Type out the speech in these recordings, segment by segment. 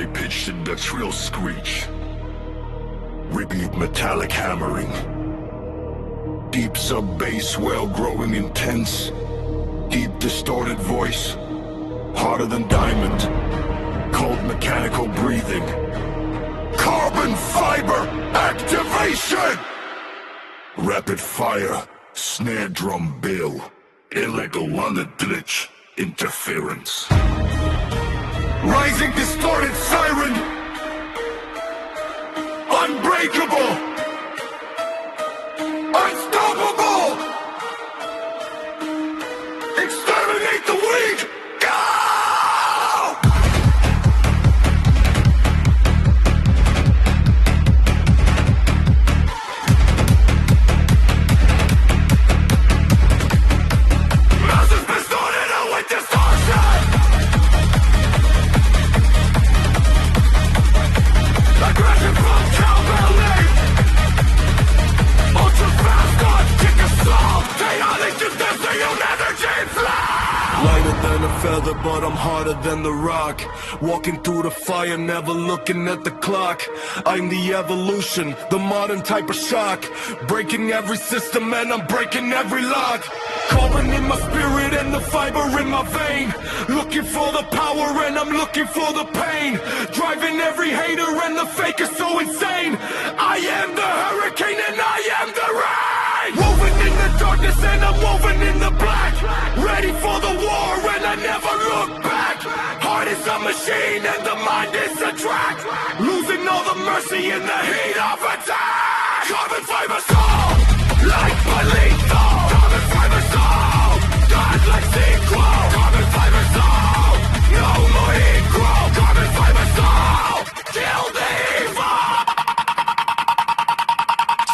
high-pitched industrial screech. Repeat metallic hammering. Deep sub-bass wail growing intense. Deep distorted voice. Harder than diamond. Cold mechanical breathing. Carbon fiber activation! Rapid fire. Snare drum bill. Illegal glitch. Interference. Rising distorted siren. Unbreakable. Unstoppable. Exterminate the weak. Go! Masses distorted with distortion. Aggression from cowbelly. Ultra fast on kick assault. Chaotic gymnasium energy flow. Lighter than a feather, but I'm harder than the rock. Walking through the fire, never looking at the clock. I'm the evolution, the modern type of shock. Breaking every system and I'm breaking every lock. Carbon in my spirit and the fiber in my vein. Looking for the power and I'm looking for the pain. Driving every hater and the fake is so insane. I am the hurricane and I am the rain. Woven in the darkness and I'm woven in the black. Ready for the war and I never look back. Heart is a machine and the mind is a track. Losing all the mercy in the heat of attack. Carbon fiber soul, like but lethal. Carbon fiber soul, God like sequel. Carbon fiber soul, no more equal. Carbon fiber soul, kill the evil.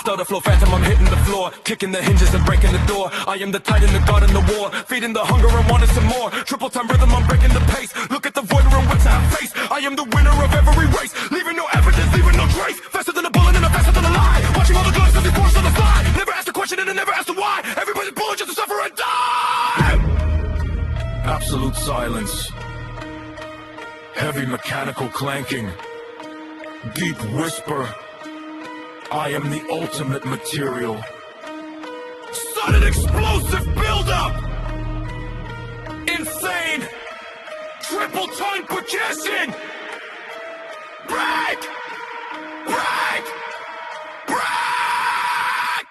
Stutter flow phantom, I'm hitting the floor. Kicking the hinges and breaking the door. I am the titan, the god in the war. Feeding the hunger and wanting some more. Triple time rhythm, I'm breaking the pace. Look at the void and what's I face. I am the winner of every race. Leaving no evidence, leaving no trace. Faster than a bullet and I'm faster than a lie. Watching all the gloves as they force on the fly. Never ask the question and I never ask the why. Everybody's pulling just to suffer and die. Absolute silence. Heavy mechanical clanking. Deep whisper. I am the ultimate material. Sudden explosive buildup. Insane. Triple tongue percussion. Break. Break. Break.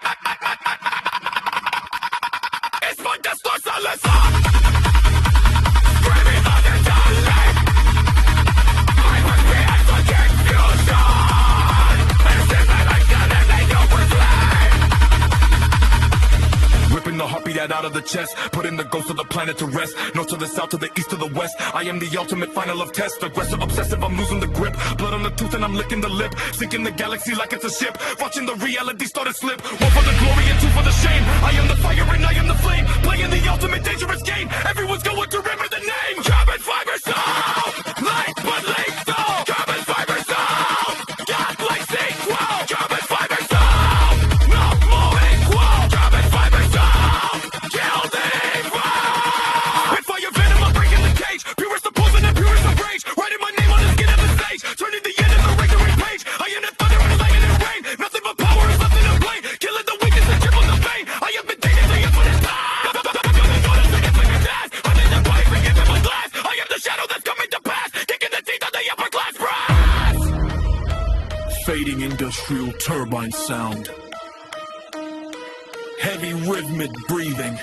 It's my destroy Screaming thunder darling. I must be for confusion. Ripping the heartbeat out of the chest. Putting the ghost of the planet to rest. North to the south, to the east, to the west. I am the ultimate final of test. Aggressive, obsessive, I'm losing the grip. Blood on the tooth and I'm licking the lip. Sinking the galaxy like it's a ship. Watching the reality start to slip. One for the glory and two for the shame. I am the fire and I am the flame. Playing the ultimate dangerous game. Everyone's going to remember the name. Carbon fiber soul. Light but lethal. Carbon fiber soul. God like sequel. Carbon fiber soul. No more equal. Carbon fiber soul. Kill the evil. With fire venom, I'm breaking the cage. Purest the poison and purest the rage. Writing my name on the skin of the stage. Turning the end of the regular page. I am the thunder and the lightning and rain. Nothing but power is left in the plane. Killing the weakness and triple the pain. I have been dating the infinite time. I am the shadow that's coming to pass. Kicking the teeth of the upper class brass. Fading industrial turbine sound. Heavy rhythmic breathing.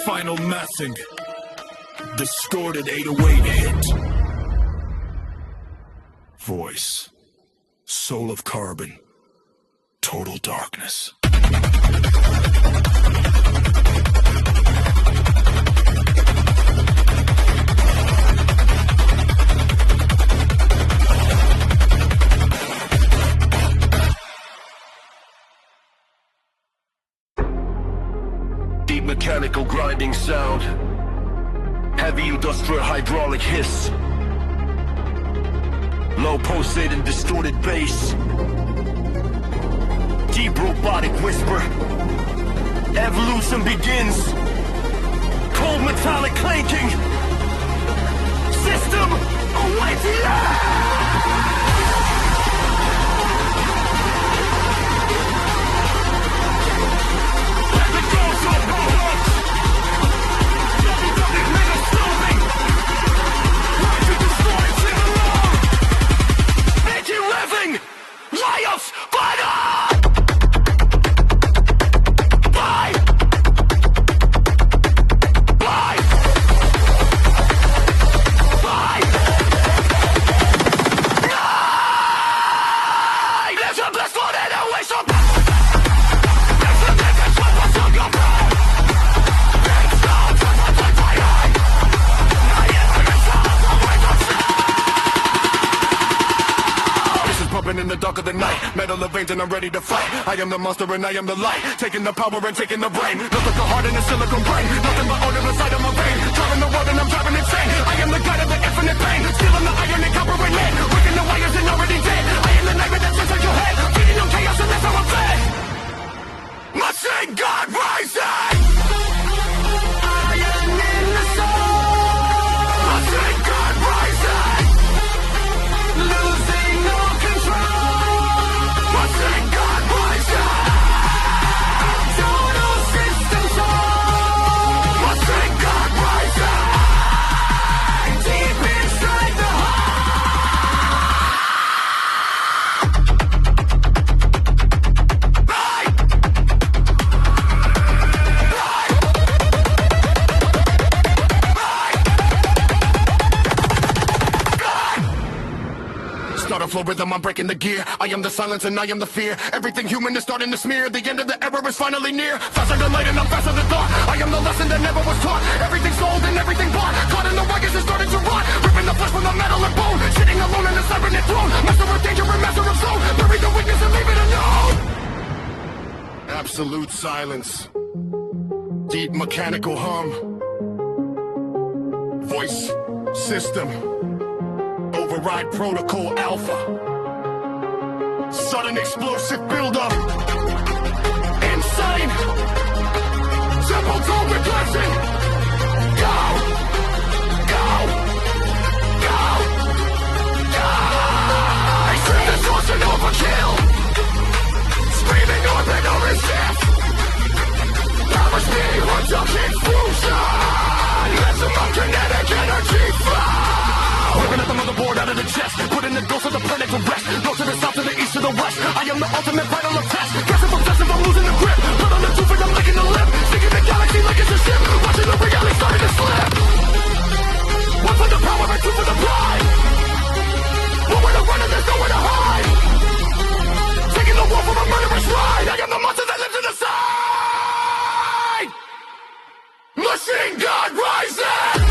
Final massing. Distorted 808 hit. Voice. Soul of carbon. Total darkness. Deep mechanical grinding sound. Heavy industrial hydraulic hiss. Low pulsating distorted bass. Deep robotic whisper. Evolution begins. Cold metallic clanking. system awaits you. Lions, fight in the dark of the night, metal of veins and I'm ready to fight. I am the monster and I am the light, taking the power and taking the brain. Look like a heart in a silicone brain, nothing but order inside of my vein. Driving the world and I'm driving insane. I am the god of the infinite pain, stealing the iron and copper and lead, breaking the wires and already dead. I am the nightmare that's inside your head, feeding on chaos and that's how I'm fed. Machine God rising, iron in the soul. Machine God rising, losing all control. Machine God rising, total system soul. Machine God rising, deep inside the start a flow rhythm, I'm breaking the gear. I am the silence and I am the fear. Everything human is starting to smear. The end of the era is finally near. Faster than light and I'm faster than thought. I am the lesson that never was taught. Everything sold and everything bought. Caught in the wagons and starting to rot. Ripping the flesh from the metal and bone. Sitting alone in a siren throne. Master of danger and master of soul. Bury the weakness and leave it alone. Absolute silence. Deep mechanical hum. Voice system. Override protocol alpha. Sudden explosive buildup. Insane. Simple tone replacing. Go. Go. Go. Go. I see this was an overkill. Screaming orbit or resist. Power speed until confusion. Let some kinetic energy flow. Ripping at the motherboard out of the chest, putting the ghost of the planet to rest. North to the south, to the east, to the west. I am the ultimate final of test. Guessing possessive, I'm losing the grip. Blood on the tooth and I'm licking the lip. Sticking the galaxy like it's a ship. Watching the reality starting to slip. One for the power and two for the pride. Nowhere to run and there's nowhere to hide. Taking the war from a murderous ride. I am the monster that lives in the side. Machine God rising.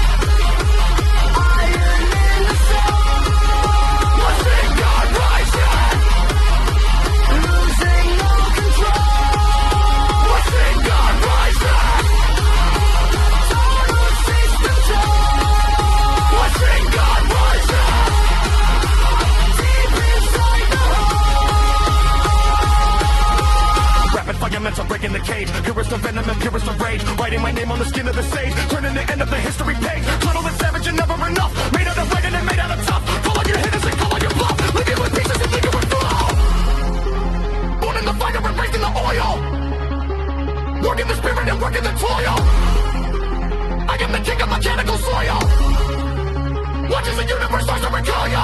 I'm breaking the cage, purest of venom and purest of rage. Writing my name on the skin of the stage, turning the end of the history page. Tunnel and savage and never enough. Made out of ragged and made out of tough. Call on your hitters and call on your bluff. Leave you with pieces and leave you with flow. Born in the fire and raised in the oil. Working the spirit and working the toil. I am the king of mechanical soil. Watch as the universe starts to recoil.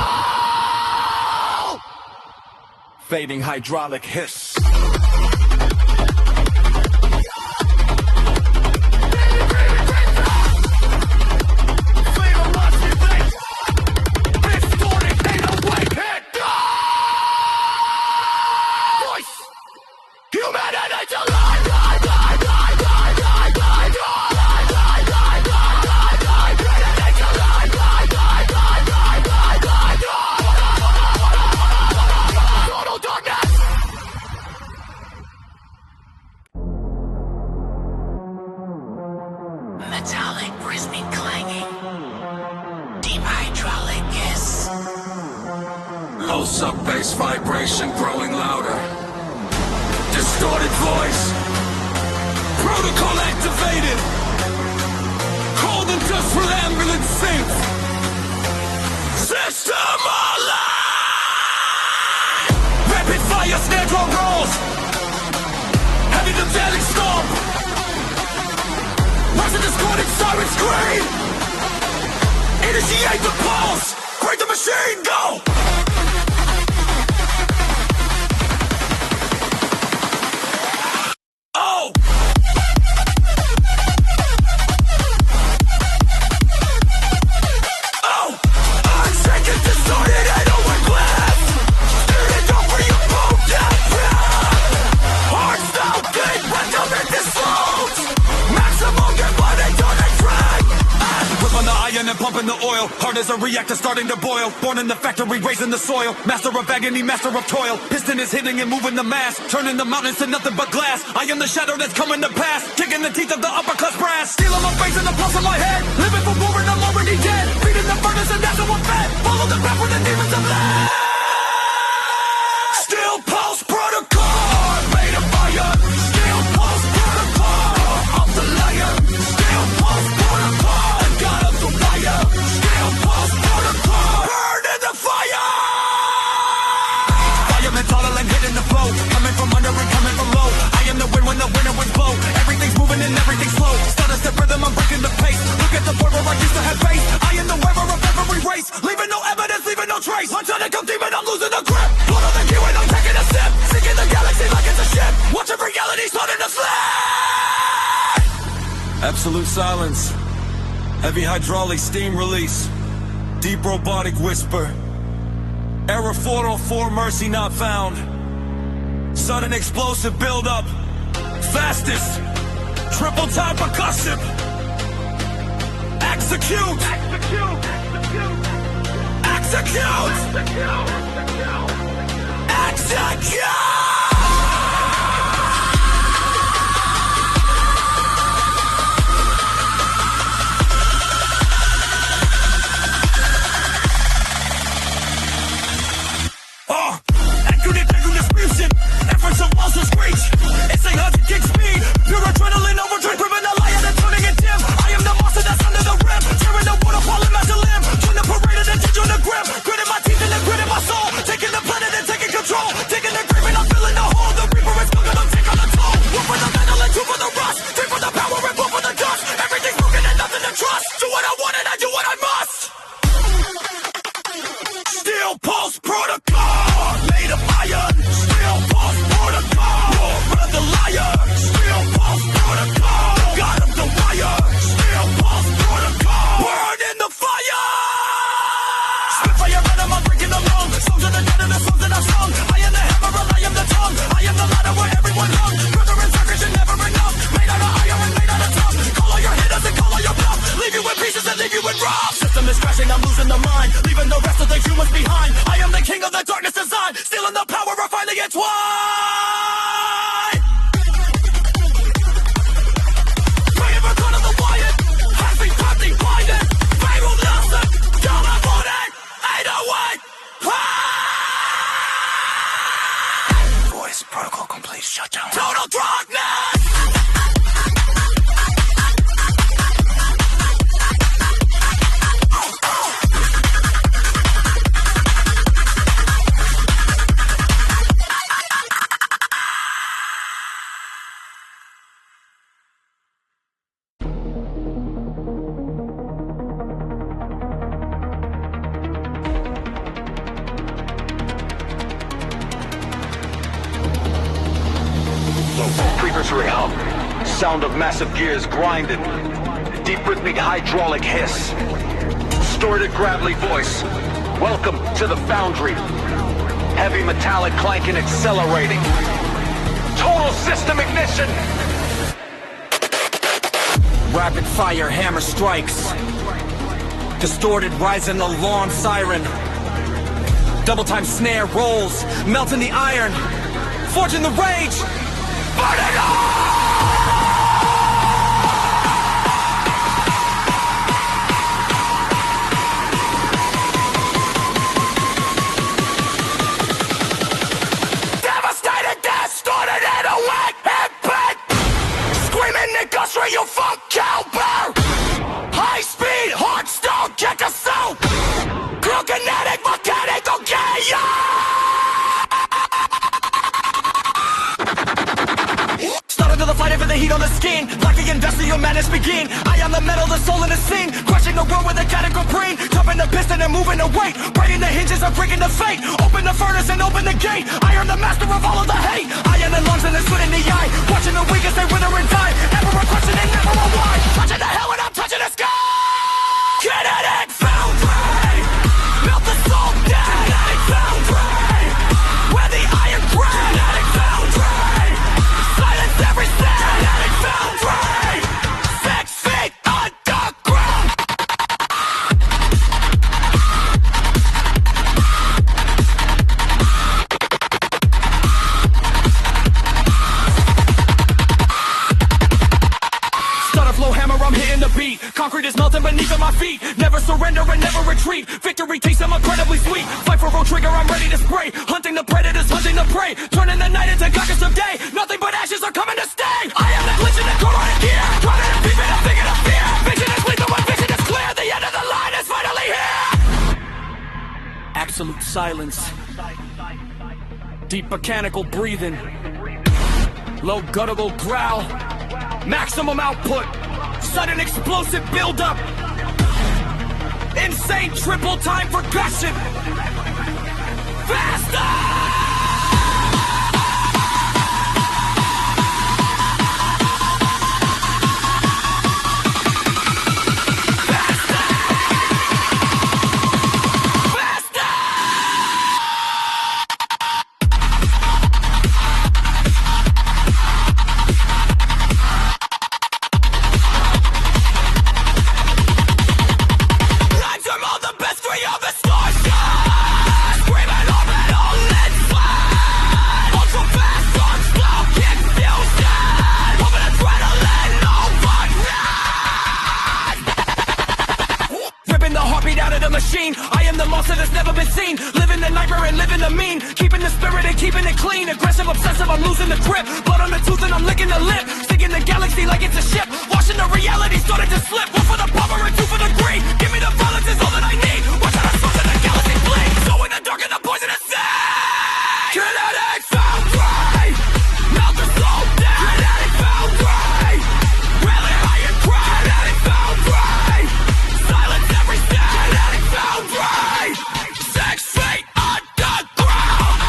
Fading hydraulic hiss. Pulse up, bass vibration growing louder. Distorted voice. Protocol activated. Cold and dust for ambulance synth. scream. Initiate the pulse. Break the machine, go. Oh. Distorted and overclass. Steering up for your boat down path. Heart stop deep when the beat is slowed. Maximum get body on a track. Whip on the iron and pumping the oil. Heart is a reactor starting to boil. Born in the factory, raising the soil. Master of agony, master of toil. Piston is hitting and moving the mass. Turning the mountains to nothing but glass. I am the shadow that's coming to pass. Kicking the teeth of the uppercut brass. Stealing my face and the pulse of my head. Living for war and I'm already dead. Feeding the furnace and that's how I'm fed. Follow the path where the demons have led. Still pulse protocol. Made of fire. Still pulse protocol. Of the lion. Still pulse protocol. The god of the fire. Still pulse protocol. Burn in the fire. Fireman taller and hitting the flow. Coming from under and coming from low. I am the wind when the winter winds blow. Everything's moving and everything's slow. Start a step rhythm, I'm breaking the pace. Look at the point where I used to have faith. I am the wearer of every race. Leaving no evidence, leaving no trace. I'm trying to come deep and I'm losing the grip. Blood on the key when I'm taking a sip. Sinking the galaxy like it's a ship. Watching reality starting to slip. Absolute silence. Heavy hydraulic steam release. Deep robotic whisper. Error 404, mercy not found. Sudden explosive buildup. Fastest. Triple time percussive. Execute. Execute. Execute. Efforts of walls to screech. It's 800 kick speed. Pure adrenaline overdrive. Driven the lion and turning it dim. I am the monster that's under the rim. Tearing the water, falling as a limb. Turn the parade and attention to grip. Gritting my teeth and then gritting my soul. Taking the planet and taking control. Taking the grave and I'm filling the hole. The reaper is still gonna take on the toll. One for the metal and two for the rust. Three for the power and four for the dust. Everything's broken and nothing to trust. Do what I want and I do what I must. Steel pulse protocol. Made of iron. Steel pulse protocol. War of the liar. Steel pulse protocol. God of the wire. Steel pulse protocol. Burn in the fire. Spitfire venom, I'm breaking the lung. Songs of the dead and the songs that I've sung. I am the hammer and I am the tongue. I am the ladder where everyone hung. Brother and circus, you're never enough. Made out of iron and made out of tough. Call all your hitters and call all your bluff. Leave you in pieces and leave you in rough. System is crashing, I'm losing the mind. Leaving the rest of the humans behind. I am the king of the darkness design. Stealing the power, we're finally entwined. Praying for God of the Wyatt. Has been partly blinded. Fame will listen. Y'all have on it. 808. Voice protocol complete. Shutdown. Total darkness. Precursor hum, sound of massive gears grinding, deep rhythmic hydraulic hiss, distorted gravelly voice. Welcome to the foundry. Heavy metallic clanking accelerating. Total system ignition. Rapid fire hammer strikes. Distorted rising alarm siren. Double time snare rolls, melting the iron, forging the rage. Burn it all! Devastated, distorted, and awake, and bent. Screaming in gustry, you funk cowbell. High speed, hard stone, kick a soul. Crew kinetic, mechanical chaos. Started to the fight for the heat on the skin. like the industrial madness begin. I am the metal, the soul in the scene, crushing the world with a tactical brain, jumping the piston and moving the weight, breaking the hinges and breaking the fate. Open the furnace and open the gate. I am the master of all of the hate. I am the lungs and the sweat in the eye, watching the weakest they wither and die. Emperor question and never a why. Touching the hell when I'm touching the sky. Kinetic foundry, melt the soul down. Kinetic foundry, where the iron gray. Kinetic foundry, silence every sound. Kinetic foundry, 6 feet underground. Stutter flow hammer, I'm hitting the beat. Concrete is melting beneath my feet. Never surrender and never retreat. Victory tastes I'm incredibly sweet. Fight for road trigger, I'm ready to spray. Hunting the predators, hunting the prey. Turning the night into carcass of day. Nothing but ashes are coming to stay. I am the glitch in the corner in gear. Drowning in peeping, I'm thinking of fear. Vision is lethal, one vision is clear. The end of the line is finally here. Absolute silence. Deep mechanical breathing. Low guttural growl. Maximum output. Sudden explosive buildup. Insane triple time progression. Faster! I am the monster that's never been seen. Living the nightmare and living the mean. Keeping the spirit and keeping it clean. Aggressive, obsessive, I'm losing the grip. Blood on the tooth and I'm licking the lip. Sticking the galaxy like it's a ship. Watching the reality starting to slip. One for the power and two for the greed. Give me the violence is all that I need. Watch how the source of the galaxy bleed. So in the dark and the poisonous sea. Kinetic foundry, melt the soul down. Kinetic foundry, really high and cry. Kinetic foundry, silence every sound. Kinetic foundry, 6 feet underground.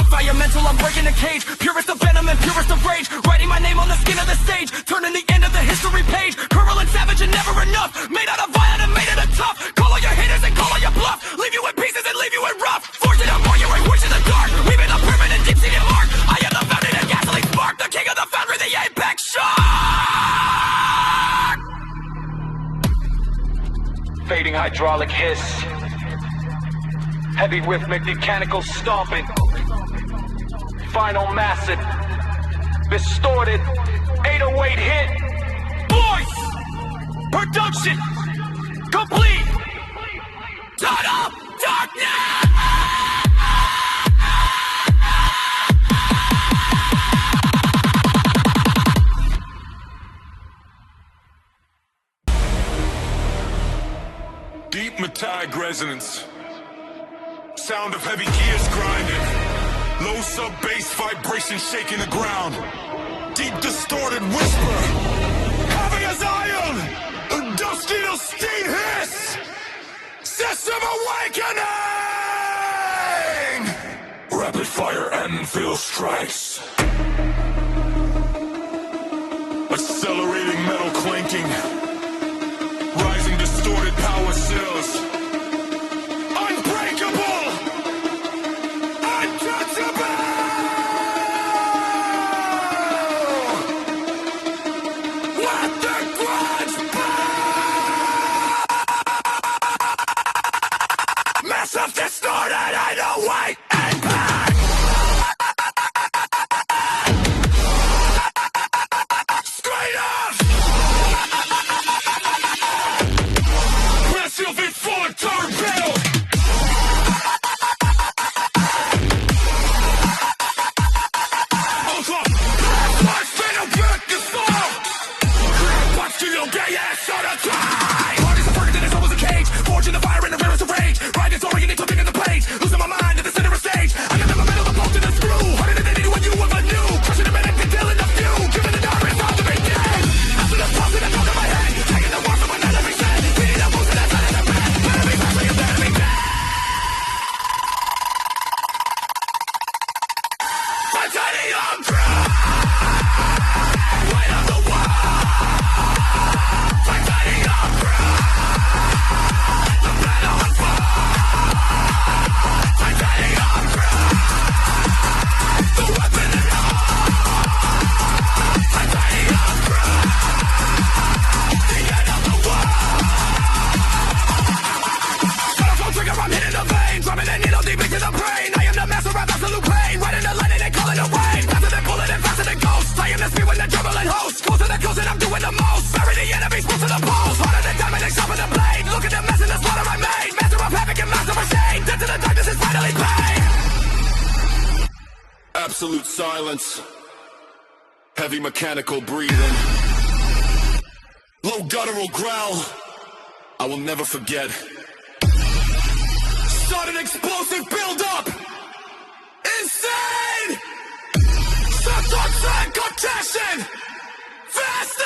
Environmental, I'm breaking the cage. Purest of venom and purest of rage. Writing my name on the skin of the stage. Turning the end of the history page. Cruel and savage and never enough. Made out of iron and made out of tough. Call all your haters and call all your bluff. Leave you in pieces and leave you in rough. Forge it up more, you're in in the dark. Weaving a permanent deep-seated mark. I am the fountain and gasoline spark. The king of the foundry, the apex shark. Fading hydraulic hiss. Heavy rhythmic mechanical stomping. Final massive. Distorted 808 hit. Voice. Production. Complete. Total darkness. Deep metallic resonance. Sound of heavy gears grinding. Low sub-bass vibration shaking the ground. Deep distorted whisper. Heavy as iron. A dusty to steam hiss. System awakening. Rapid fire anvil strikes. Accelerating metal clanking. Rising distorted power cells. Unbreakable! Untouchable! Let the grudge burn! Massive distorted 808 impact! Straight up! Sylvan Ford torpedo! Watch you don't get your ass on a time! me when the juggling host. Close to the coast and I'm doing the most. Bury the enemies, move to the poles. Harder than diamond, they sharpen the blade. Look at the mess and the slaughter I made. Master of havoc and master of shame. Death to the darkness is finally paid. Absolute silence. Heavy mechanical breathing. Low guttural growl. I will never forget. Sudden explosive build-up. Insane! Sudden contagion! Faster!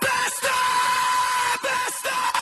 Faster! Faster!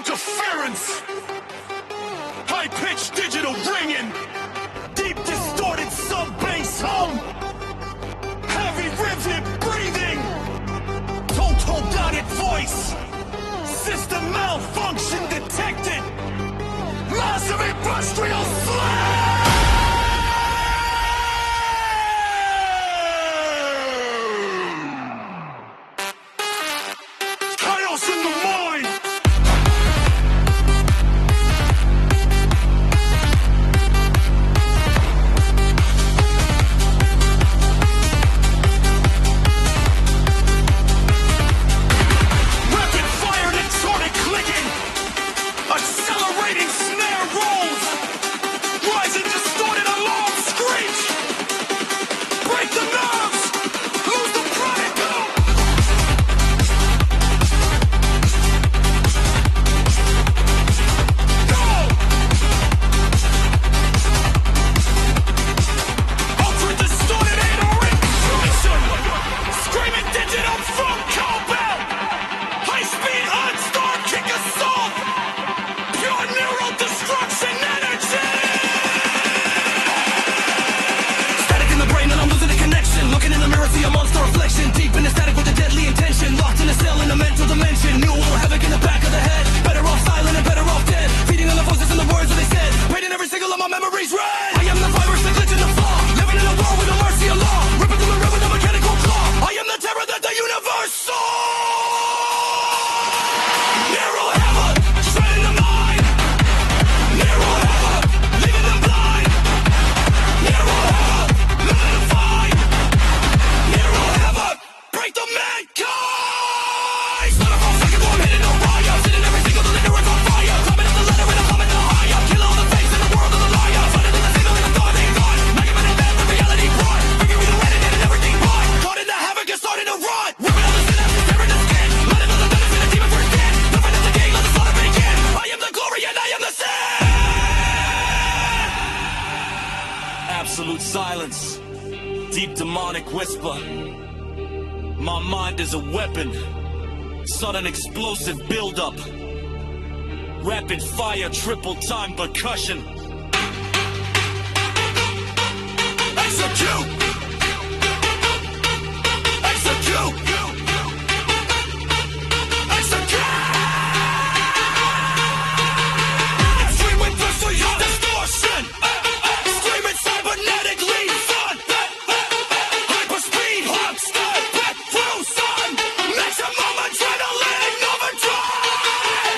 interference. High-pitched digital ringing. Deep distorted sub-bass hum. Heavy rhythmic breathing. Total dotted voice. System malfunction detected. Massive industrial slam. Son of a fucking woman in a riot, sitting every single deliverer on fire. silence, deep demonic whisper. My mind is a weapon, sudden explosive buildup, rapid fire, triple time percussion. Execute! Execute! Execute! Screaming thirst for your distortion, screaming cybernetically fun. Hyperspeed hawk step back through sun. Maximum adrenaline overdrive.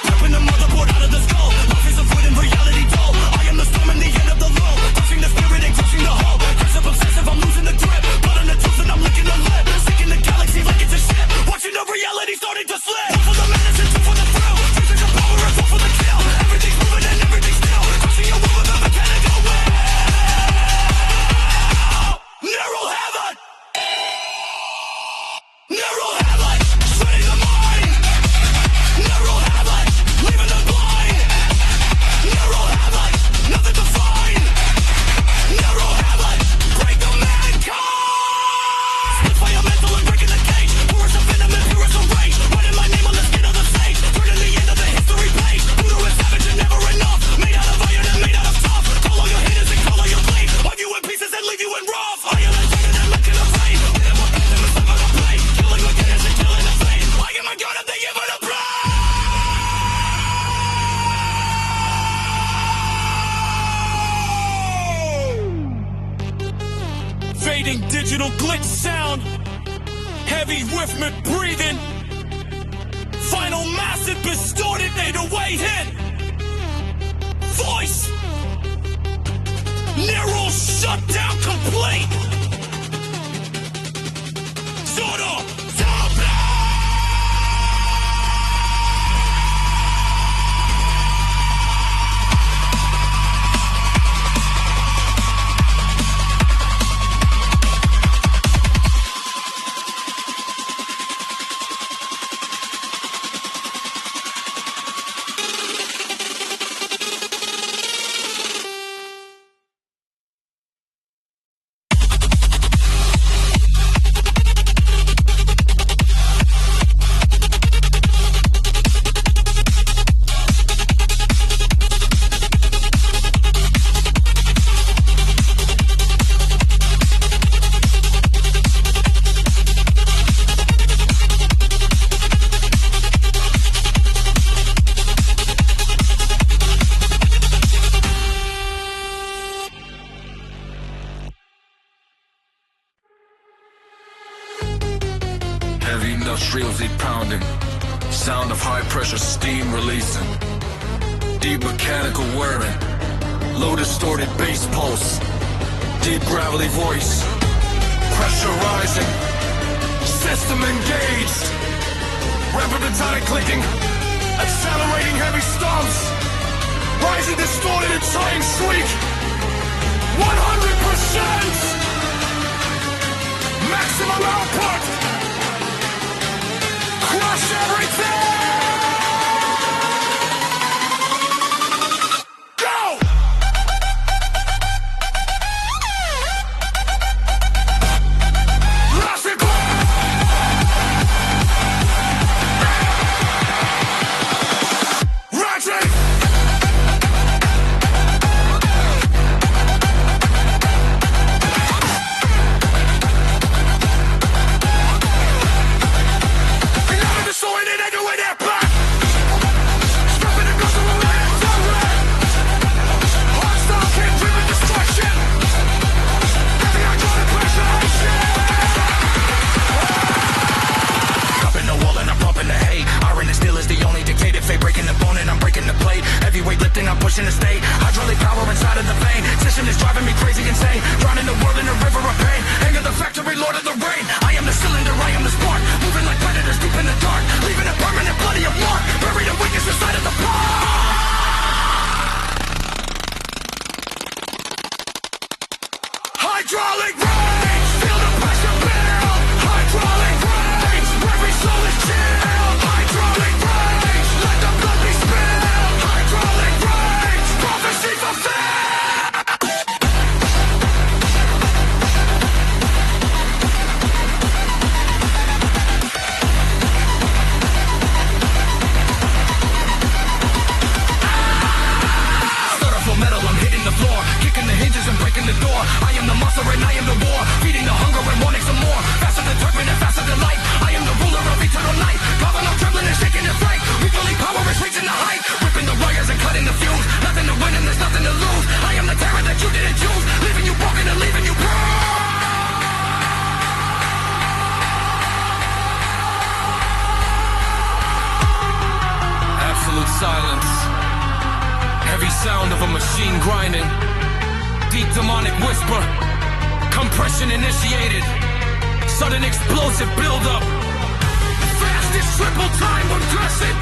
Ripping the motherboard out of the skull. Life is a void in reality dull. I am the storm and the end of the lull. Crushing the spirit and crushing the hull. Aggressive, obsessive, I'm losing the grip. Blood on the truth and I'm licking the lip. Sick in the galaxy like it's a ship. Watching the reality starting to slip. One for the menace and two for the thrill. Chasing the power and one for the kill. Everything's moving and everything's still. Crushing your will with a mechanical will. Neural havoc. Neural havoc. Shredding the mind. Neural havoc. Leaving them blind. Neural havoc. Nothing to find. Neural havoc. Break the mankind. Split by your mental and breaking the cage. Force of venom and purest of rage. Writing my name on the skin of the stage. Turning the end of the history page. Brutal and savage and never enough. Made out of iron and made out of tough. Call all your haters and call all your blade. Wipe you in pieces and leave you in rough. I am attacking and making a pain. We have more pain than the stuff on a plate. Killing the gas and killing the flame. Why am I gonna think of it a play? Fading digital glitch sound, heavy rhythmic breathing, final massive distorted 808 hit, voice, neural shutdown complete, sort of, Heavy nostrils pounding, sound of high pressure steam releasing, deep mechanical whirring, low distorted bass pulse, deep gravelly voice, pressure rising, system engaged, rapid pentatonic clicking, accelerating heavy stomps, rising distorted and trying shriek, 100%, maximum output. Crush everything! Go! Ratchet! Weightlifting, I'm pushing the state. Hydraulic power inside of the vein. System is driving me crazy insane. Drowning the world in a river of pain. Hang of the factory, lord of the rain. I am the cylinder, I am the spark. Moving like predators deep in the dark. Leaving a permanent bloody of mark. Buried in weakness inside of the park. Hydraulic rain. Feel the pressure build. Hydraulic rain. Every soul is chill. Hydraulic rain. Let the blood be spilled. Hydraulic rain. Prophecy fulfilled. Compression initiated. Sudden explosive buildup. Fastest triple time progression.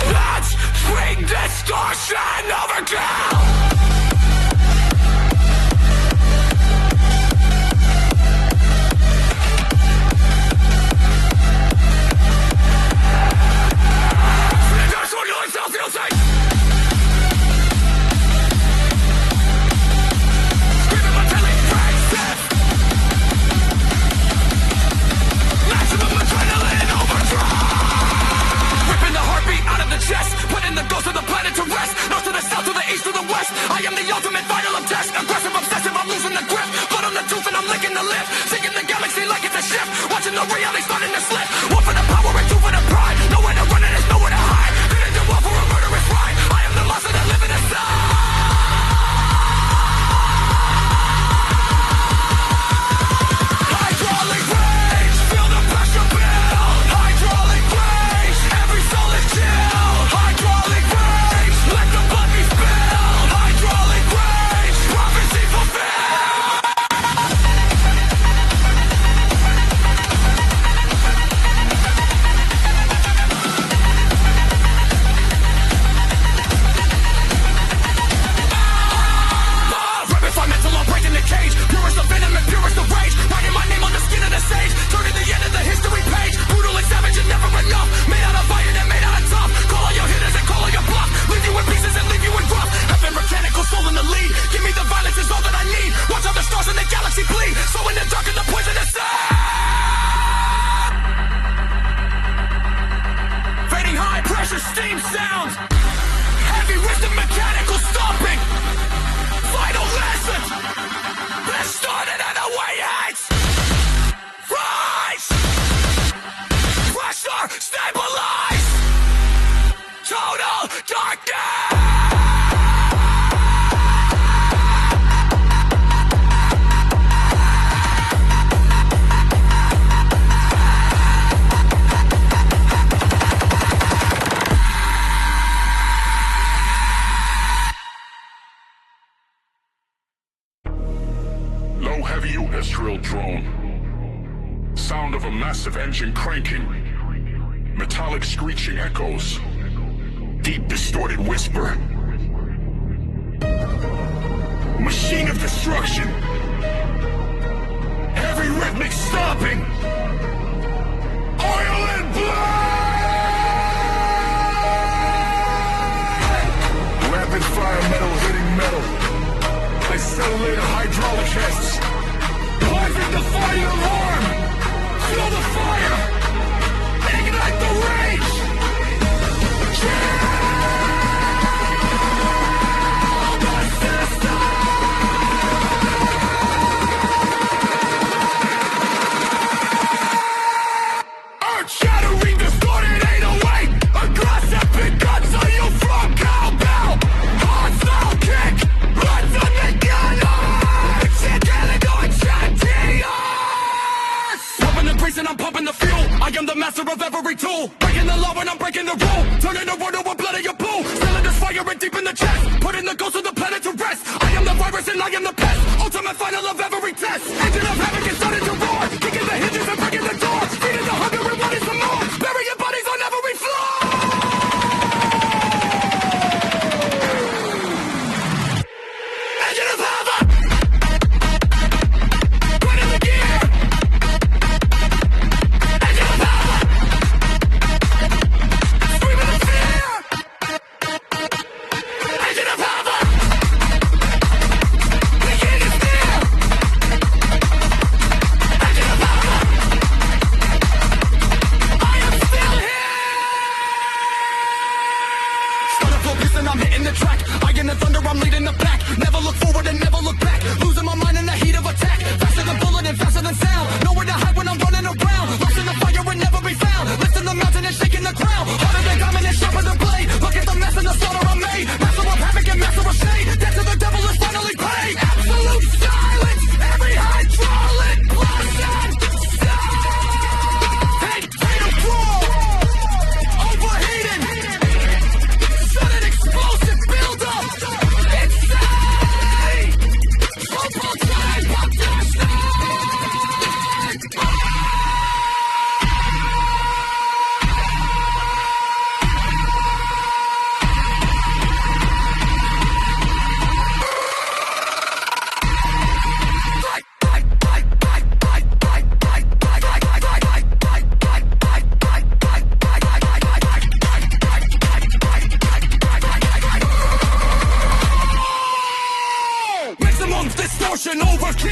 Let's bring distortion overkill. I am the ultimate vital of test. Aggressive, obsessive, I'm losing the grip. Blood on the tooth and I'm licking the lip. Seeing the galaxy like it's a ship. Watching the reality starting to slip. One for the power and two for the pride. Nowhere to run and there's nowhere to hide. Didn't do well for a murderous ride. I am the monster that live in the side. Hydraulic rage, feel the pressure build. Hydraulic rage, every soul is chilled. Hydraulic rage, let the blood be spilled. Hydraulic rage, prophecy fulfilled. Rapified mental, I'm breaking the cage. Purest of venom and purest of rage. Writing my name on the skin of the sage. Turning the end of the history page. Brutal and savage and never enough. Made out of iron and made out of tough. Call all your hitters and call all your bluff. Leave you in pieces and leave you in rough. Have been mechanical, soul in the lead. Give me the violence is all that I need. Watch all the stars in the galaxy bleed. So in the dark and the poisonous side. Fading high pressure steam sounds. Heavy wisdom mechanical stomping. Final lesson. Let's start it at the way it's. Rise. Pressure stabilize. Total darkness. Low heavy industrial drone. Sound of a massive engine cranking. Metallic screeching echoes. Deep distorted whisper. Machine of destruction. Heavy rhythmic stomping. Oil and blood. Rapid fire metal hitting metal. Accelerated hydraulic tests. Rising the fire alarm. Feel the fire. Ignite the rage. Kill the system. Earth-shattering, distorted 808. Aggressive begun so you from cowbell. Hostile kick. Blood's on the gunner. Pumping the grease and I'm pumping the fuel. I am the master of every tool. Breaking the law and I'm breaking the rule. Turning the world to a blood of your pool. Stealing this fire and deep in the chest. Putting the ghost of the planet to rest. I am the virus and I am the pest. Ultimate final of every test. Engine of havoc is starting to roar. Kicking the hinges and breaking the door. Feeding the hunger and wanting some more. Burying bodies on every floor. Engine of havoc. Put in the gear. Engine of havoc. Screaming the fear. Engine of havoc. The end is near. Engine of havoc. I am still here. Start a focus and I'm hitting the track. I get the thunder, I'm leading the pack. Never look forward and never look back. Losing my mind in the heat of attack. Faster than bullet and faster than sound. Nowhere to hide when I'm running around. Lost in the fire and never be found. Lifting the mountain and shaking the ground. Harder than diamond and sharper than blade. Looking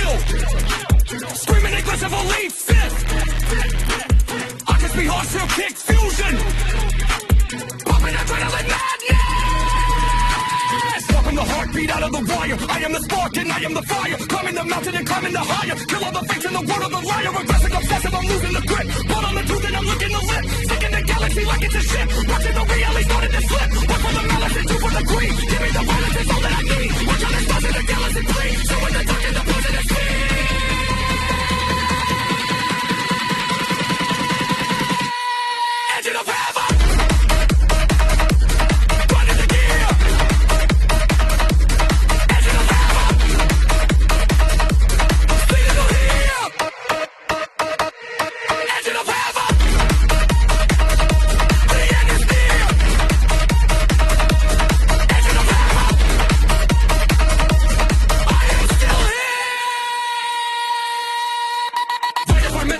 kill. Screaming aggressively, fifth. I can be hard shell kick fusion. Pumping adrenaline madness. Stopping the heartbeat out of the wire. I am the spark and I am the fire. Climbing the mountain and climbing the higher. Kill all the fakes in the world of the liar. Aggressive, obsessive, I'm losing the grip. Blood on the truth and I'm looking to live. Sticking the galaxy like it's a ship. Watching the reality starting to slip. One for the malice and two for the greed. Give me the violence, it's all that I need. Watch how they start to the galaxy bleed. Showing the dark and the positive speed. Engine of heaven.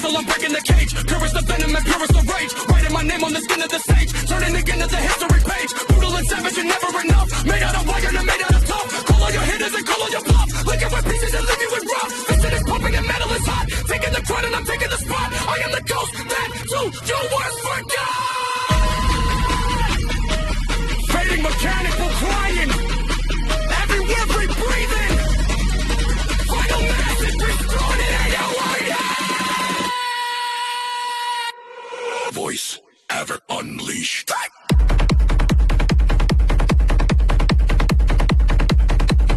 I'm breaking the cage, purest the venom and purest the rage. Writing my name on the skin of the stage, turning again to the history page. Brutal and savage and never enough. Made out of wire and made out of tough. Call all your hitters and call all your bluff. Licking with pieces and leave you with rough. Piston is pumping and metal is hot. Taking the crown and I'm taking the spot. I am the ghost that you once forgot. Fading mechanical crying. Every word we breathing. Final message restored in 808. Voice ever unleashed.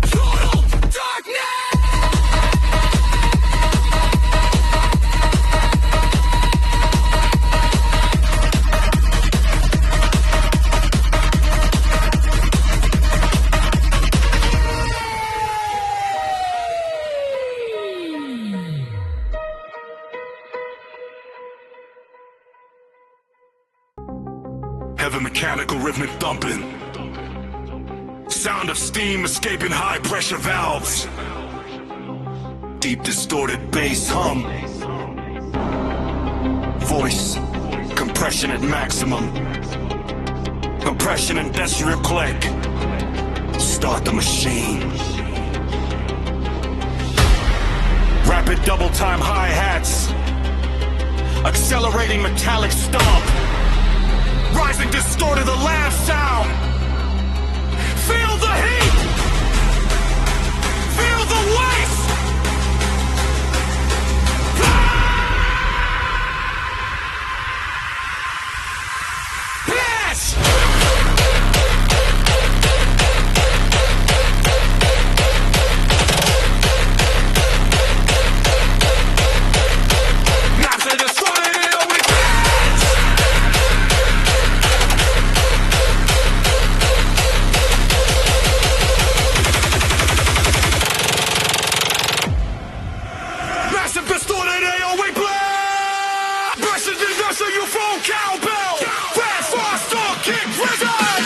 Total darkness. Heavy mechanical rhythmic thumping. Sound of steam escaping high pressure valves. Deep distorted bass hum. Voice compression at maximum. Compression industrial click. Start the machine. Rapid double time hi-hats. Accelerating metallic stomp. Rising distorted the laugh sound. Feel the heat. Feel the waste. Blast! Master destroyed it all with blast! Massive distorted AOE blast! Versus inertia, you phone cowbell! Fast, fast, star kick, prison!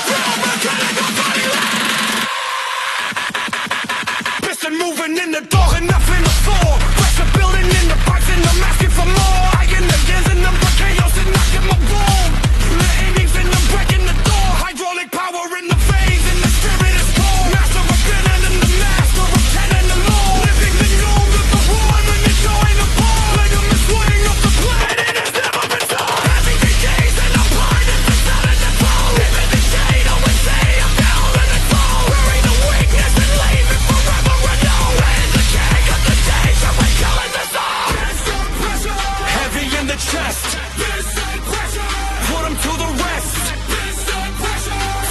Real mechanical body lag! Piston moving in the door, enough in the floor. Pressure building in the pipes and I'm asking for more. I in the gears and I'm chaos and knocking my ball. Letting things in them breaking the door. Hydraulic power in the veins and the spirit is born. Master of Ben and the master of 10 and the law. Living the norm with the one and it's going to ball. Like a swing of the planet has never been done. Heavy decays and I'm blind as the sun and the fall. Living the shade, always say I'm down and it's fall. Wearing the weakness and leaving forever alone. And the king of the day, so we call it the song. Heavy in the chest. Put him to the rest.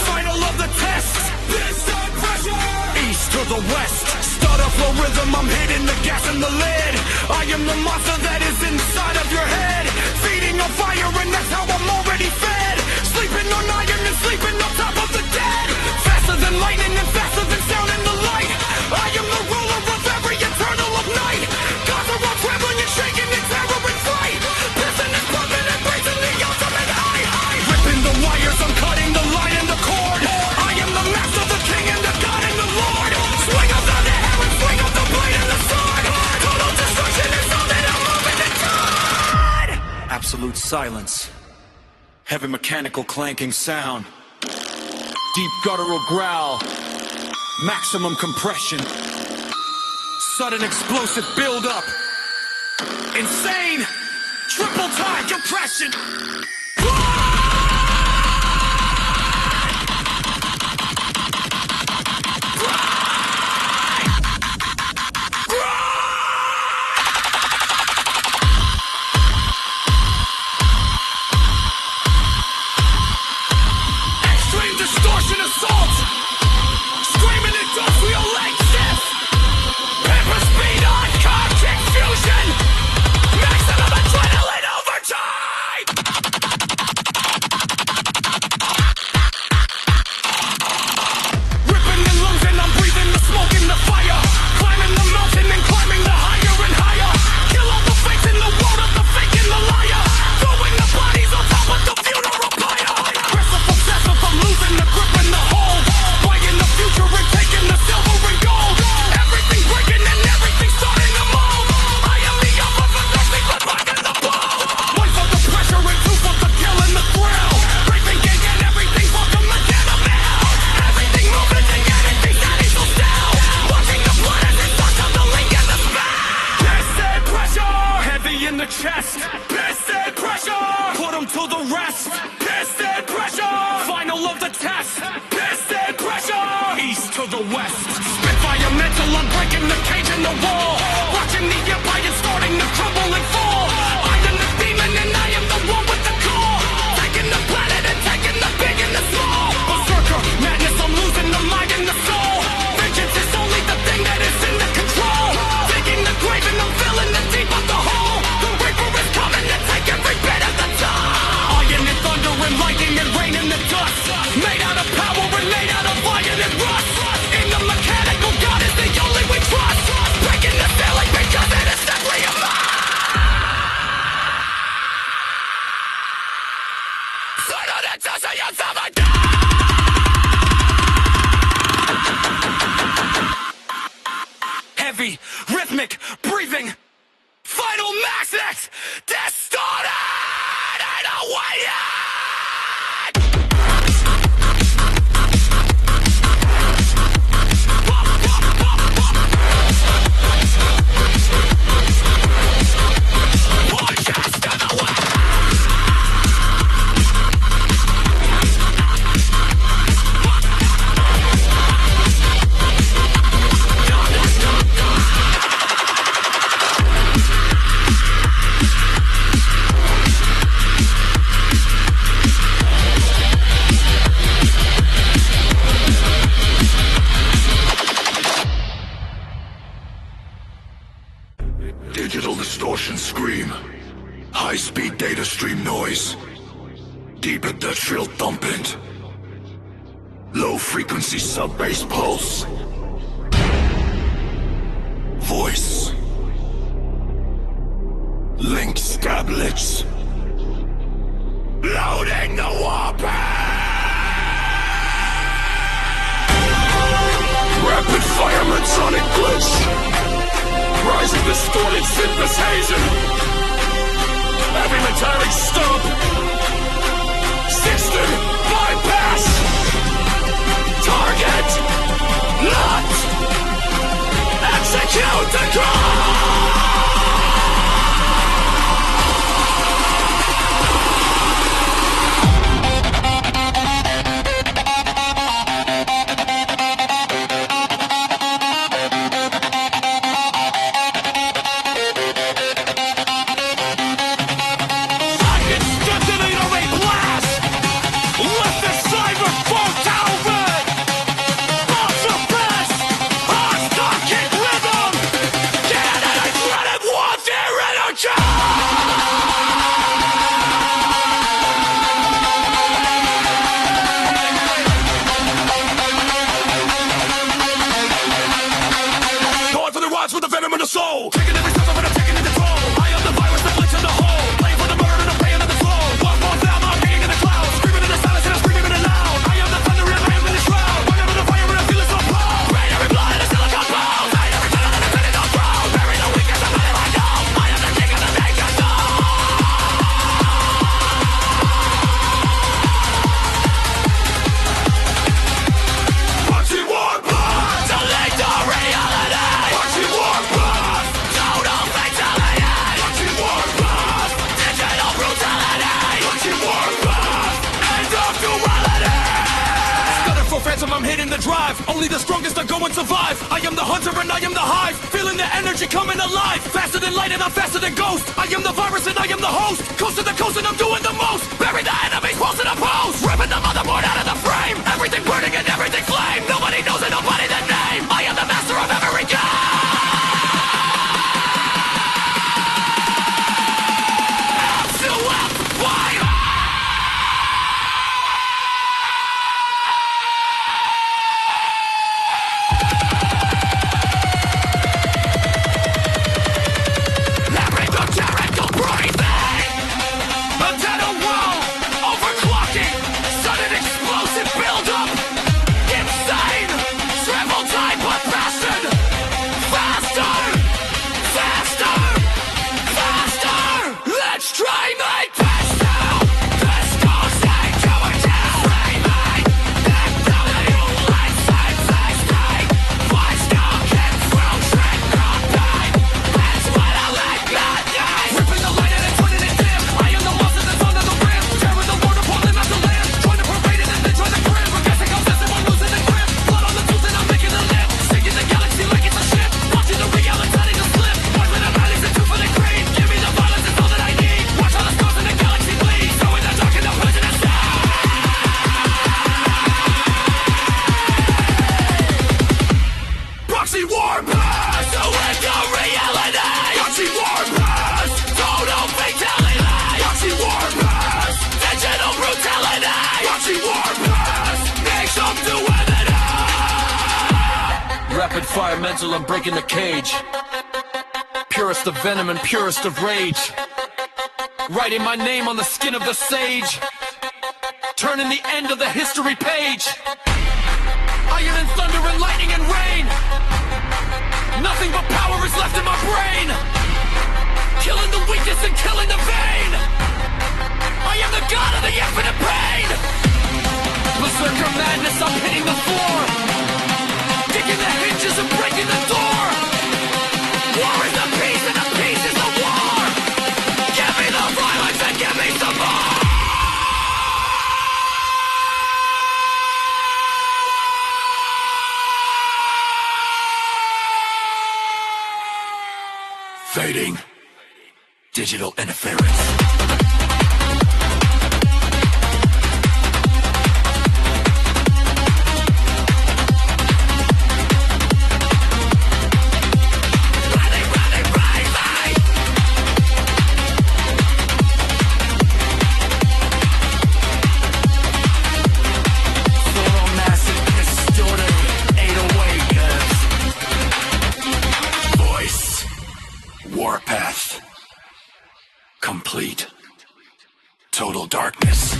Final of the test. East to the west. Start a flow rhythm, I'm hitting the gas and the lid. I am the monster that is inside of your head. Feeding on fire and that's how I'm already fed. Sleeping on iron and sleeping on top of the dead. Faster than lightning and faster than sound in the light. I am the ruler of every eternal of night. Gods are all trembling and shaking in terror and fright. Piston is pumping and breaking the ultimate high. Ripping the wires, I'm cutting the line and the cord. I am the master, the king and the god and the lord. Swing of the hair and swing of the blade and the sword. Total destruction is all that I'm moving to God. Absolute silence. Heavy mechanical clanking sound. Deep guttural growl. Maximum compression. sudden explosive build-up. Insane, triple time compression. Extreme distortion assault. Screaming industrial leg shift. Pepper speed on car kick fusion. Maximum adrenaline overtime. Ripping and losing, I'm breathing the smoke in the fire. Climbing the mountain and climbing the higher and higher. Kill all the fakes in the world of the fake and the liar. Throwing the bodies on top of the funeral pyre. Aggressive, obsessive, I'm losing the grip and the hold. Buying the future and taking the silver and gold. Everything breaking and everything starting to mold. I am the upper for thirsty but rocking the ball. One for the pressure and two for the kill and the thrill. Breaking gang and everything for the mechanical. Everything moving and anything standing so still. Watching the blood as it starts on the link and the spell. Piston pressure, heavy in the chest. Piston pressure, put 'em to the rest. Piston pressure, final of the test. Piston pressure, east to the west. Spitfire mental, I'm breaking the cage in the wall. Watching the empire starting to crumble and fall. I am the demon and I am the one with the call. Taking the planet and taking the big and the small. Berserker, madness, I'm losing the mind and the soul. Vengeance is only the thing that is in the control. Digging the grave and I'm filling the deep of the hole. The reaper is coming to take every bit of the time. Iron and thunder and lightning and rain in the dust. Made out of power and made out of iron and rust. In the mechanical, God is the only we trust. Breaking the ceiling because it is simply a must. Heavy, rhythmic, breathing. Final max distorted and awaited. Digital distortion scream. High-speed data stream noise. Deep industrial thumping. Low-frequency sub-bass pulse. Voice. Link tablets. Loading the weapon! Rapid fire sonic glitch. Rising distorted synthesization. Every metallic stump. 60 bypass. Target. Not. Execute the call. time I'm hitting the drive. Only the strongest are going to survive. I am the hunter and I am the hive. Feeling the energy coming alive. Faster than light and I'm faster than ghost. I am the virus and I am the host. Coast to the coast and I'm doing the most. Bury the enemies, pulse in a pose. Ripping the motherboard out of the frame. Everything burning and everything flame. Nobody knows it, nobody the name. I am the master of every game. Rapid fire mental, I'm breaking the cage. Purest of venom and purest of rage. Writing my name on the skin of the sage. Turning the end of the history page. Iron and thunder and lightning and rain. Nothing but power is left in my brain. Killing the weakness and killing the vain. I am the god of the infinite pain. Berserker madness, I'm hitting the floor. Kicking the hinges and breaking the door. War is the peace and the peace is the war. Give me the violence and give me some more. Fading. Digital interference. Warpath. Complete. Total darkness.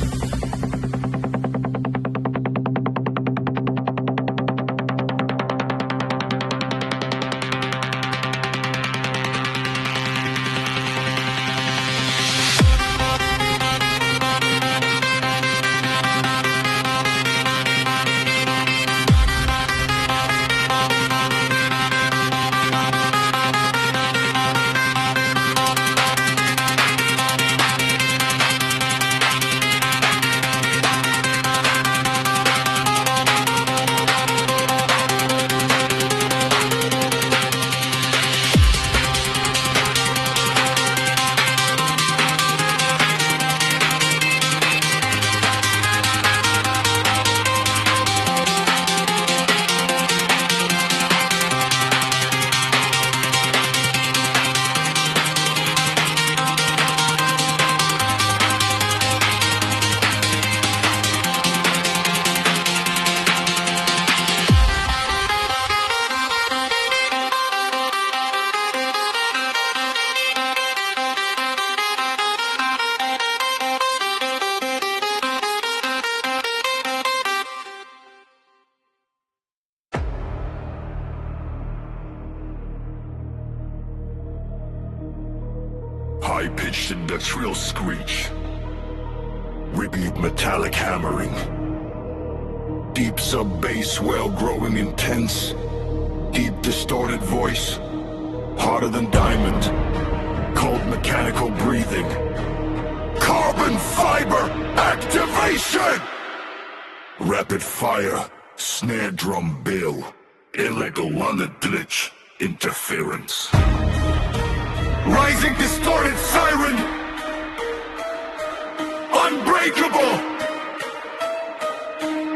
High-pitched industrial screech. Repeat metallic hammering. Deep sub-bass wail growing intense. Deep distorted voice. Harder than diamond. Cold mechanical breathing. Carbon fiber activation! Rapid fire. Snare drum bill, illegal on the glitch, interference. Rising distorted siren, unbreakable,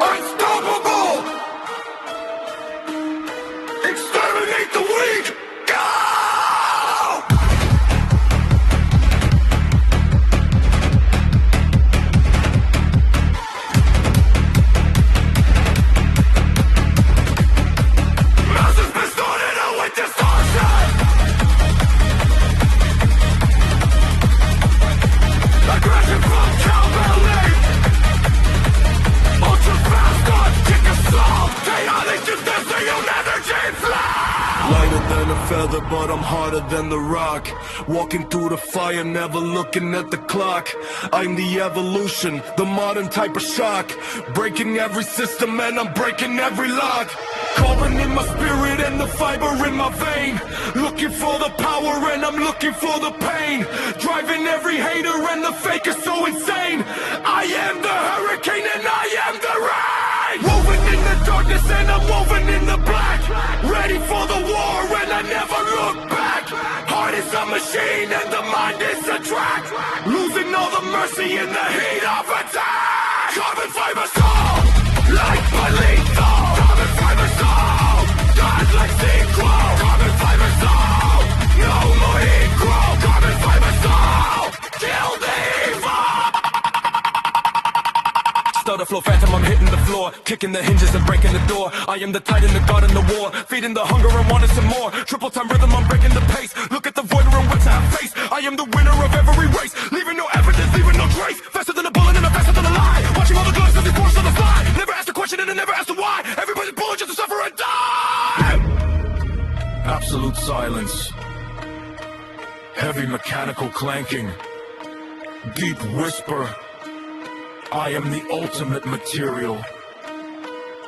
unstoppable. Exterminate the weak. Go! Mouses distorted out with distortion. Aggression from cowbelly. Ultra fast on kick assault. Chaotic justice, you'll never change fly. Lighter than a feather, but I'm harder than the rock. Walking through the fire, never looking at the clock. I'm the evolution, the modern type of shock. Breaking every system and I'm breaking every lock. Carbon in my spirit and the fiber in my vein. Looking for the power and I'm looking for the pain. Driving every hater and the fake is so insane. I am the hurricane and I am the rain. Woven in the darkness and I'm woven in the black. Ready for the war and I never look back. Heart is a machine and the mind is a track. Losing all the mercy in the heat of attack. Carbon fiber soul, like my lethal. Carbon fiber soul, God like sequel. Carbon fiber soul, no more equal. Carbon fiber soul, kill the evil. Stutter flow phantom, I'm hitting the floor, kicking the hinges and breaking the door. I am the titan, the god in the war, feeding the hunger and wanting some more. Triple time rhythm, I'm breaking the pace. Look at the void and which I face. I am the winner of every race, leaving no evidence, leaving no trace. Faster than a bullet and I'm faster than a lie. Watching all the gloves as they force on the fly. Never ask the question and I never ask the why. Everybody's born just to suffer and die. Absolute silence. Heavy mechanical clanking. Deep whisper. I am the ultimate material.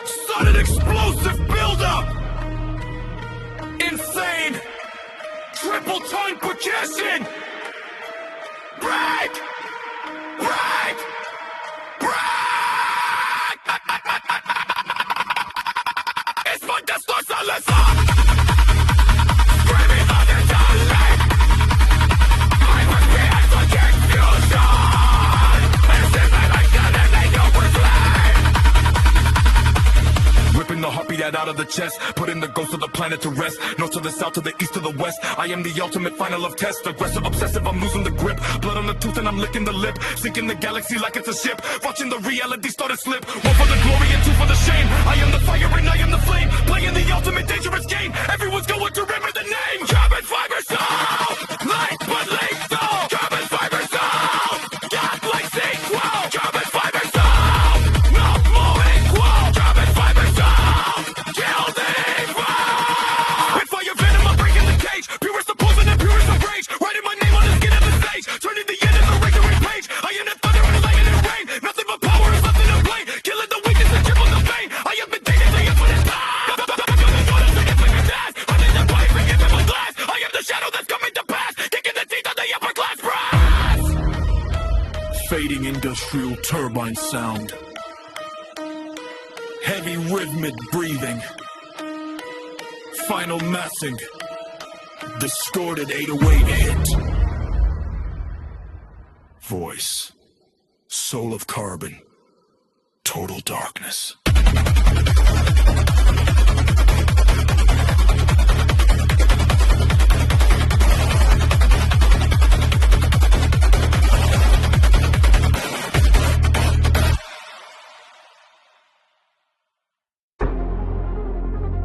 Sudden explosive buildup. Insane. Triple tongue percussion. Break. Break. Break. It's my destruction. Screaming on the darling. I must be execution. Ripping the heartbeat out of the chest, putting the ghost of the planet to rest. North to the south, to the east, to the west. I am the ultimate final of test. Aggressive, obsessive, I'm losing the grip. Blood on the tooth and I'm licking the lip. Sinking the galaxy like it's a ship. Watching the reality start to slip. One for the glory and two for the shame. I am the fire and I am the flame. Playing the ultimate dangerous game. Everyone's going to remember the name. Carbon fiber soul. Light but lethal. Carbon fiber soul. God like sequel. Carbon fiber soul. No more equal. Carbon fiber soul. Kill the evil. With fire venom, I'm breaking the cage. Purest of poison and purest of rage. Writing my name on the skin of the stage. Turning the end of the regular page. I am the thunder and the lightning and rain. Nothing but power is nothing to blame. Killing the weakness and triple the pain. I have been taken to infinite time. I'm in the pipe and giving my glass. I am the shadow that's coming to pass. Kicking the teeth of the upper class brass. Fading industrial turbine sound. Heavy rhythmic breathing. Final massing. Distorted 808 hit. Voice. Soul of carbon. Total darkness.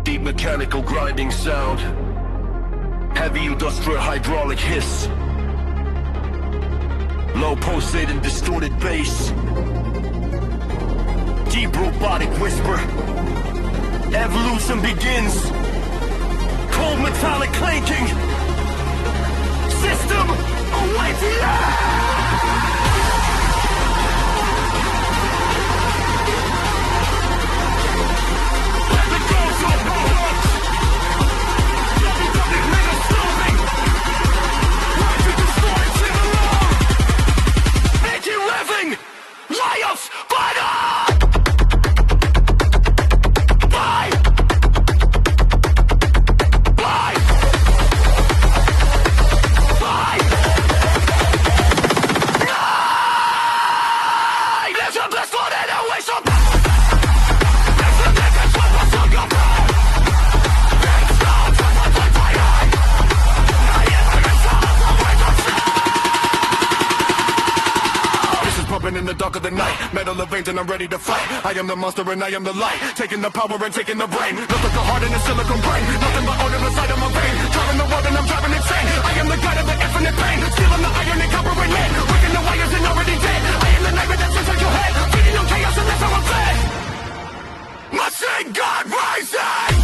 Deep mechanical grinding sound. Heavy industrial hydraulic hiss. Low pulsating distorted bass. Deep robotic whisper. Evolution begins. Cold metallic clanking. System awakening! veins and I'm ready to fight. I am the monster and I am the light, taking the power and taking the brain. Look like a heart in a silicone brain, nothing but odor inside of my vein. Driving the world and I'm driving insane. I am the god of the infinite pain, stealing the iron and copper and lead. Breaking the wires and already dead. I am the nightmare that's inside your head, feeding on chaos and that's how I'm fed. Machine God rising.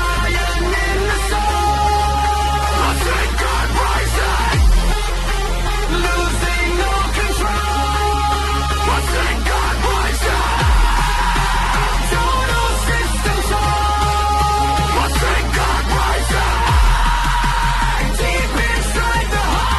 Iron in the soul. Machine God rising. Losing all control. Machine God rising. Total system soul. Machine God rising. Deep inside the heart.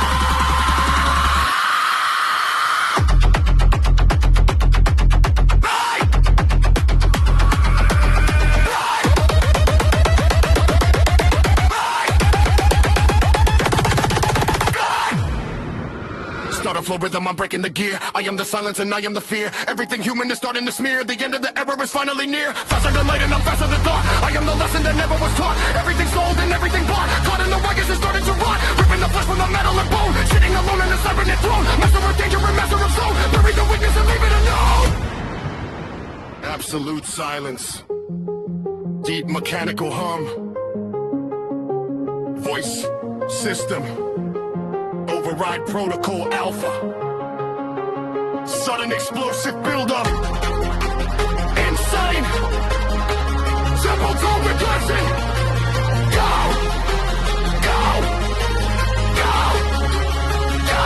Start a flow rhythm, I'm breaking the gear. I am the silence and I am the fear. Everything human is starting to smear. The end of the era is finally near. Faster than light and I'm faster than thought. I am the lesson that never was taught. Everything's sold and everything bought. Caught in the wires and starting to rot. Ripping the flesh from the metal and bone. Sitting alone in a cybernetic throne. Master of danger and master of soul. Bury the weakness and leave it alone. Absolute silence. Deep mechanical hum. Voice system. Override protocol alpha. Sudden explosive buildup. Insane. Simple tone regression. Go. Go. Go. Go.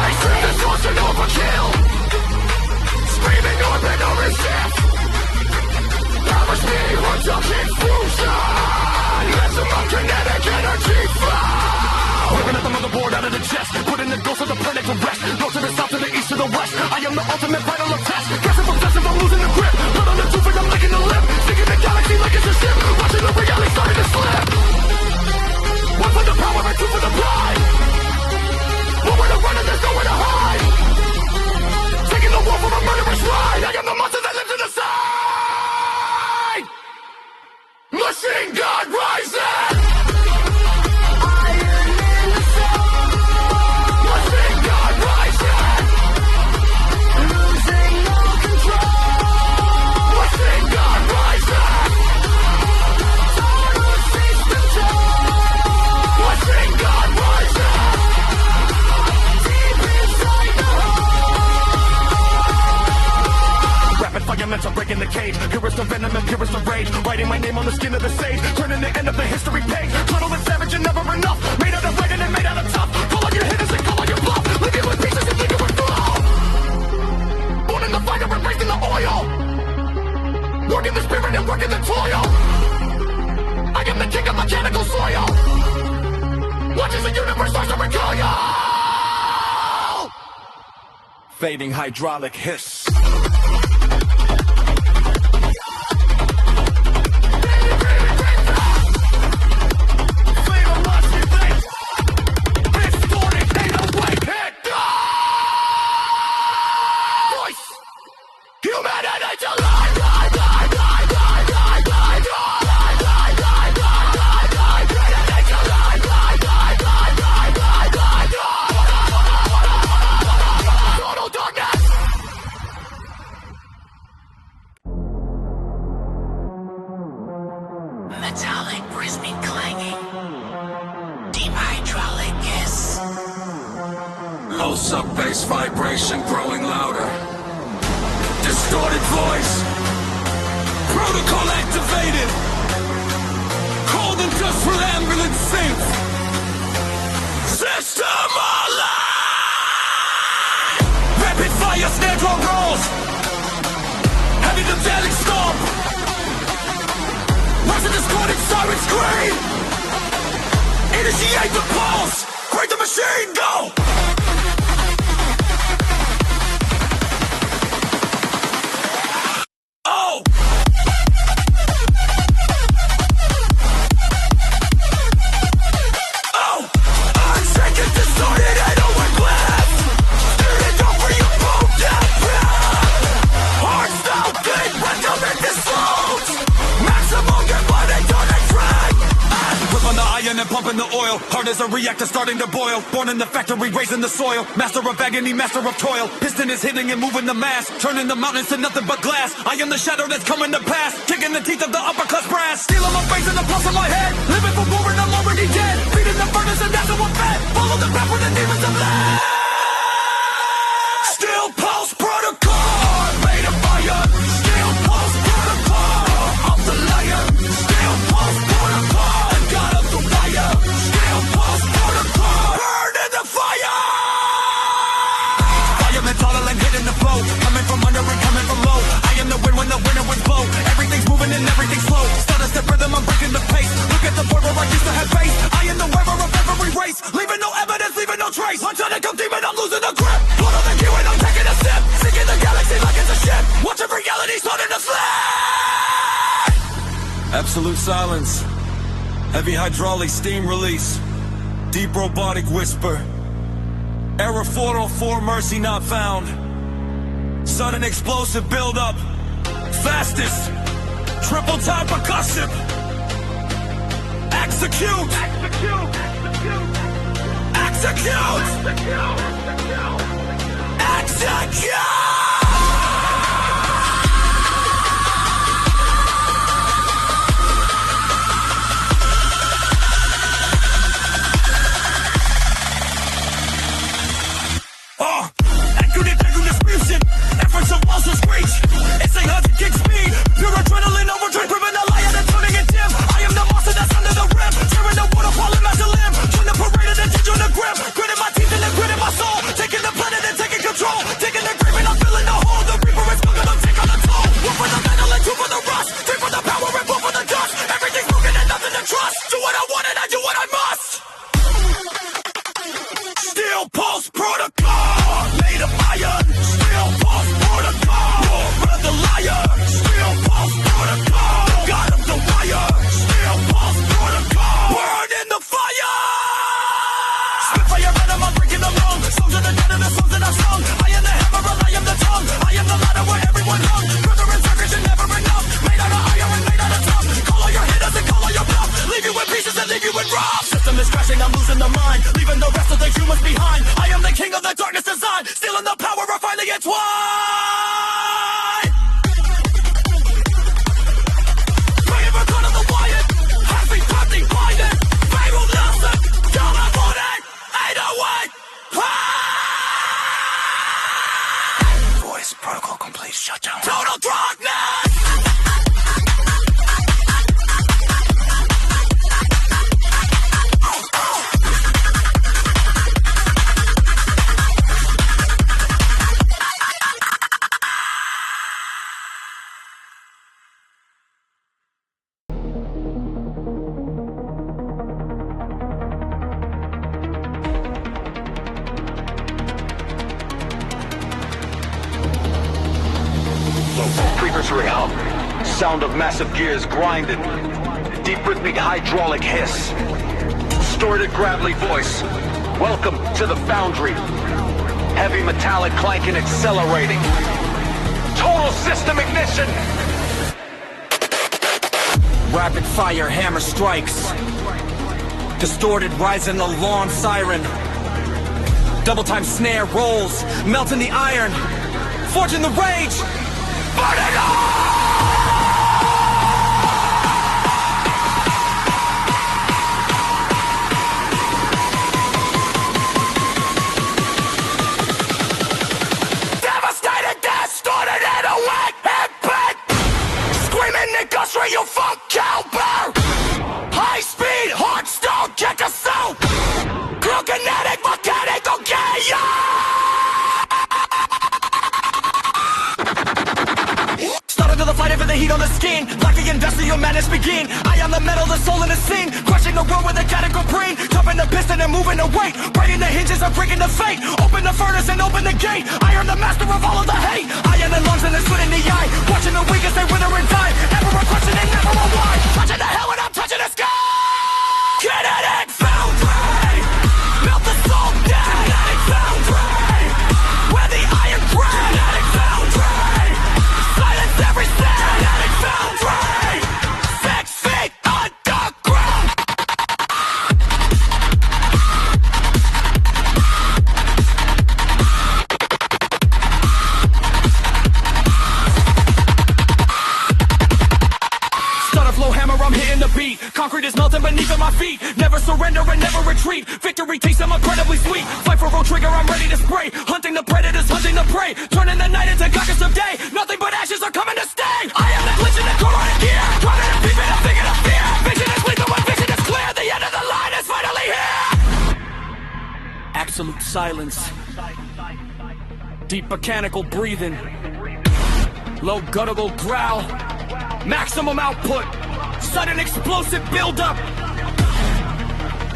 I see the source and overkill. Screaming orbit or resist. Power speed until confusion. Let some kinetic energy flow. Ripping at the motherboard out of the chest. Putting the ghost of the planet to rest. North to the south, to the east, to the west. I am the ultimate vital of test. Guessing obsessive, I'm losing the grip. Blood on the tooth and I'm licking the lip. Sticking the galaxy like it's a ship. Watching the reality starting to slip. One for the power and two for the pride. Nowhere to run and there's nowhere to hide. Taking the war for a murderous ride. I am the monster that lives in the side. Machine God rising. I'm breaking the cage. Here is the venom and here is the rage. Writing my name on the skin of the sage. Turning the end of the history page. Brutal and savage and never enough. Made out of writing and made out of tough. Call on your hitters and call on your bluff. Leave you with pieces and leave you with flow. Born in the fire and raised in the oil. Working the spirit and working the toil. I am the king of mechanical soil. Watch as the universe starts to recoil. Fading hydraulic hiss. Metallic rhythmic clanging. Deep hydraulic hiss. Low sub-bass vibration growing louder. Distorted voice. Protocol activated. Cold industrial ambulance synth. System alive! Rapid fire snare drum rolls. Heavy metallic stomp. Watch the discordant siren scream. Initiate the pulse. Break the machine, go! Oh! Oh! Unchecked distorted and pumping the oil. Hard as a reactor starting to boil. Born in the factory, raising the soil. Master of agony, master of toil. Piston is hitting and moving the mass. Turning the mountains to nothing but glass. I am the shadow that's coming to pass. Kicking the teeth of the upper class brass. Stealing my face and the pulse of my head. Living for war and I'm already dead. Feeding the furnace and that's how I'm fed. Follow the path where the demons have led. Still pulse protocol. Made of fire. Still pulse protocol. Off the liar. Still pulse protocol. And God of the wire. Still pulse protocol. Burn in the fire. Fireman taller and hitting the flow. Coming from under and coming from low. I am the wind when the winter winds blow. Everything's moving and everything's slow. Start a step rhythm, I'm breaking the pace. Look at the board where I used to have faith. I am the wearer of every race. Leaving no evidence, leaving no trace. I'm trying to come deep and I'm losing the grip. Blood on the gear and I'm taking a sip. Sinking the galaxy like it's a ship. Watching reality starting to slip. Absolute silence. Heavy hydraulic steam release. Deep robotic whisper. Error 404, mercy not found. Sudden explosive buildup. Fastest. Triple time percussive. Execute. Execute. Execute. Distribution, efforts of walls to screech. It's 800 kick speed, pure adrenaline overdrain, driven the lion and turning it dim. I am the monster that's under the rim, tearing the waterfall and master limb. Join the parade and teach on the grip, gritting my teeth and then gritting my soul. Taking the planet and taking control, taking the grip and I'm filling the hole. The reaper is gonna take on the toll. One for the metal and two for the rust, three for the power and four for the dust. Everything's broken and nothing to trust. Do what I want and I do what I must. Still pulse protocol, made of iron. Still pulse protocol, brother liar. Still pulse protocol, God of the wire. Still pulse protocol, burn in the fire. Spitfire venom, I'm breaking the lung. Songs of the dead and the songs that I've sung. I am the hammer and I am the tongue. I am the ladder where everyone hung. Brother and circus, you're never enough. Made out of iron and made out of tough. Call all your hitters and call all your bluff. Leave you in pieces and leave you in rough. System is crashing, I'm losing the mind. Leaving the rest of the humans behind. I am the king of the darkness design. Stealing the power of finally entwined. Bringing for God of the Wyatt. Happy party blinded. Fatal Nelson. Come on for it. 808. Voice protocol complete. Shutdown. Total darkness. Frequency out. Sound of massive gears grinding. Deep rhythmic hydraulic hiss. Distorted gravelly voice. Welcome to the foundry. Heavy metallic clanking accelerating. Total system ignition. Rapid fire hammer strikes. Distorted rising alarm siren. Double time snare rolls. Melting the iron. Forging the rage. Burn it all! Devastated, distorted, and awake and bent. Screaming in gustry, you funk cowbell. High speed, hard stone, kick a soul. Crew kinetic, mechanical chaos. To the fight for the heat on the skin. Like the industrial madness begin. I am the metal, the soul in the scene. Crushing the world with a catechol green. Jumping the piston and moving the weight. Breaking the hinges and breaking the fate. Open the furnace and open the gate. I am the master of all of the hate. I am the lungs and the sweat in the eye. Watching the weakest, they wither and die. Never a question and never a why. Touching the hell when I'm touching the sky. Kinetic foundry. Melt the soul down. Kinetic foundry. Where the iron gray. Kinetic foundry. Silence every sound. Kinetic foundry. 6 feet underground. concrete is melting beneath my feet. Never surrender and never retreat. Victory tastes I'm incredibly sweet. Fight for roll trigger, I'm ready to spray. Hunting the predators, hunting the prey. Turning the night into carcass of day. Nothing but ashes are coming to stay. I am the glitch in the core on a gear. Driving a beep and I'm thinking of fear. Vision is lethal when vision is clear. The end of the line is finally here. Absolute silence. Deep mechanical breathing. Low guttural growl. Maximum output. Sudden explosive buildup.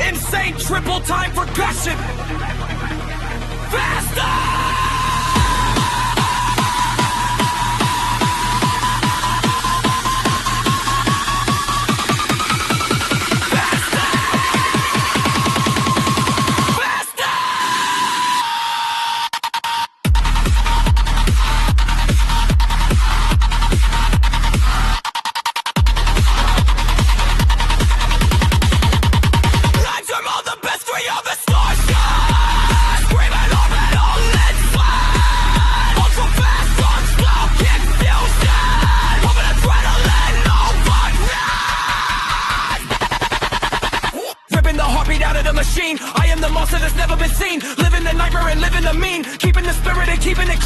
Insane triple time percussion. Faster! I am the monster that's never been seen. Living the nightmare and living the mean. Keeping the spirit and keeping it clean.